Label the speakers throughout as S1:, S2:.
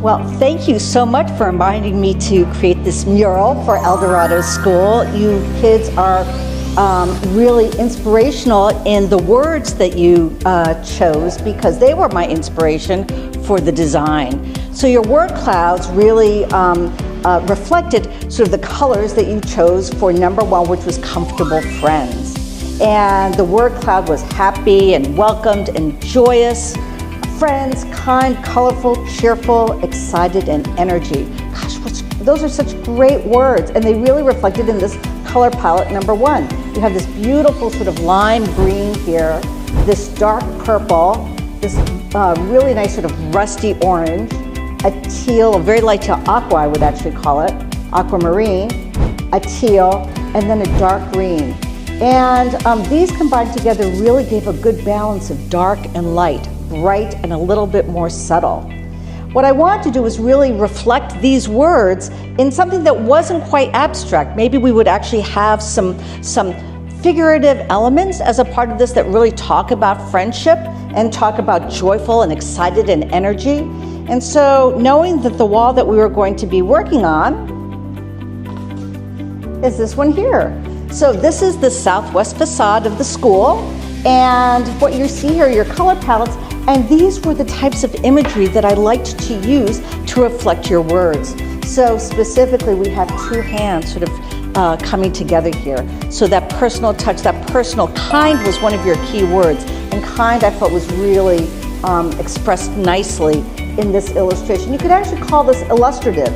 S1: Well, thank you so much for inviting me to create this mural for Dorado School. You kids are really inspirational in the words that you chose, because they were my inspiration for the design. So your word clouds really reflected sort of the colors that you chose for number one, which was comfortable friends. And the word cloud was happy and welcomed and joyous. Friends, kind, colorful, cheerful, excited, and energy. Gosh, those are such great words, and they really reflected in this color palette number one. You have this beautiful sort of lime green here, this dark purple, this really nice sort of rusty orange, a teal, a very light teal, aqua I would actually call it, aquamarine, a teal, and then a dark green. And these combined together really gave a good balance of dark and light, bright and a little bit more subtle. What I wanted to do was really reflect these words in something that wasn't quite abstract. Maybe we would actually have some figurative elements as a part of this that really talk about friendship and talk about joyful and excited and energy. And so knowing that the wall that we were going to be working on is this one here. So this is the southwest facade of the school, and what you see here are your color palettes, and these were the types of imagery that I liked to use to reflect your words. So specifically, we have two hands sort of coming together here. So that personal touch, that personal, kind was one of your key words, and kind I felt was really expressed nicely in this illustration. You could actually call this illustrative,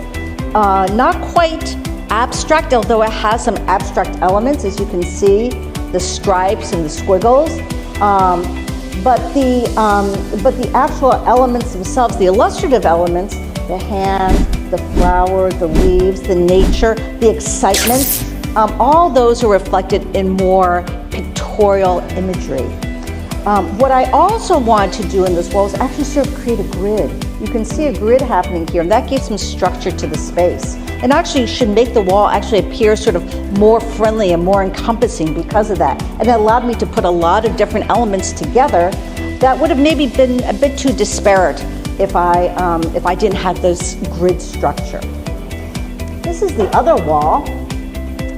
S1: not quite abstract, although it has some abstract elements, as you can see, the stripes and the squiggles. But the actual elements themselves, the illustrative elements, the hands, the flower, the leaves, the nature, the excitement, all those are reflected in more pictorial imagery. What I also wanted to do in this wall is actually sort of create a grid. You can see a grid happening here, and that gave some structure to the space. And actually should make the wall actually appear sort of more friendly and more encompassing because of that. And it allowed me to put a lot of different elements together that would have maybe been a bit too disparate if I didn't have this grid structure. This is the other wall.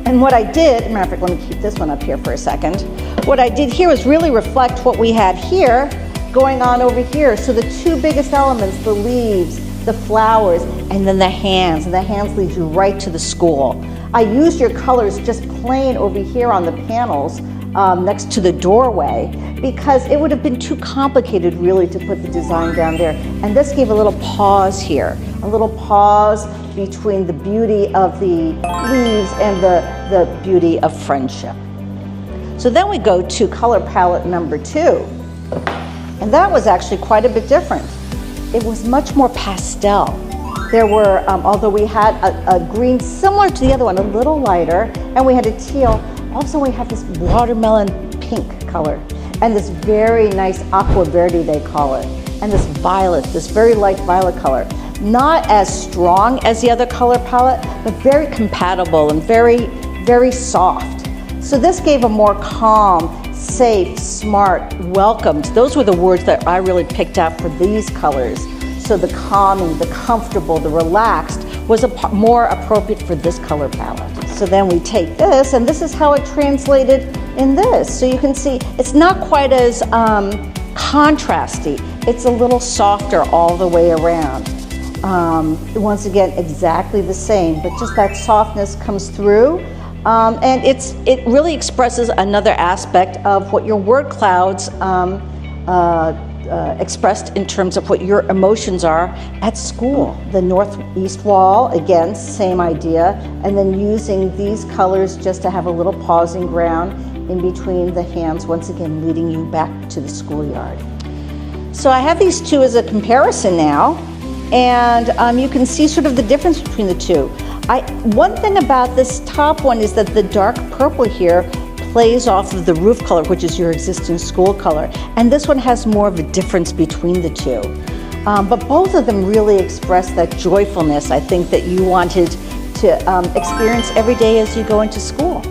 S1: And what I did, matter of fact, let me keep this one up here for a second. What I did here was really reflect what we had here going on over here. So the two biggest elements, the leaves, the flowers, and then the hands. And the hands lead you right to the school. I used your colors just plain over here on the panels next to the doorway, because it would have been too complicated really to put the design down there. And this gave a little pause here, a little pause between the beauty of the leaves and the beauty of friendship. So then we go to color palette number two. And that was actually quite a bit different. It was much more pastel. There were, although we had a green similar to the other one, a little lighter, and we had a teal, also we have this watermelon pink color, and this very nice aqua verde, they call it, and this violet, this very light violet color. Not as strong as the other color palette, but very compatible and very, very soft. So this gave a more calm, safe, smart, welcomed. Those were the words that I really picked out for these colors. So the calming, the comfortable, the relaxed was more appropriate for this color palette. So then we take this, and this is how it translated in this. So you can see it's not quite as contrasty. It's a little softer all the way around. Once again, exactly the same, but just that softness comes through. And it really expresses another aspect of what your word clouds expressed in terms of what your emotions are at school. The northeast wall, again, same idea, and then using these colors just to have a little pausing ground in between the hands, once again leading you back to the schoolyard. So I have these two as a comparison now, and you can see sort of the difference between the two. One thing about this top one is that the dark purple here plays off of the roof color, which is your existing school color. And this one has more of a difference between the two. But both of them really express that joyfulness, I think, that you wanted to experience every day as you go into school.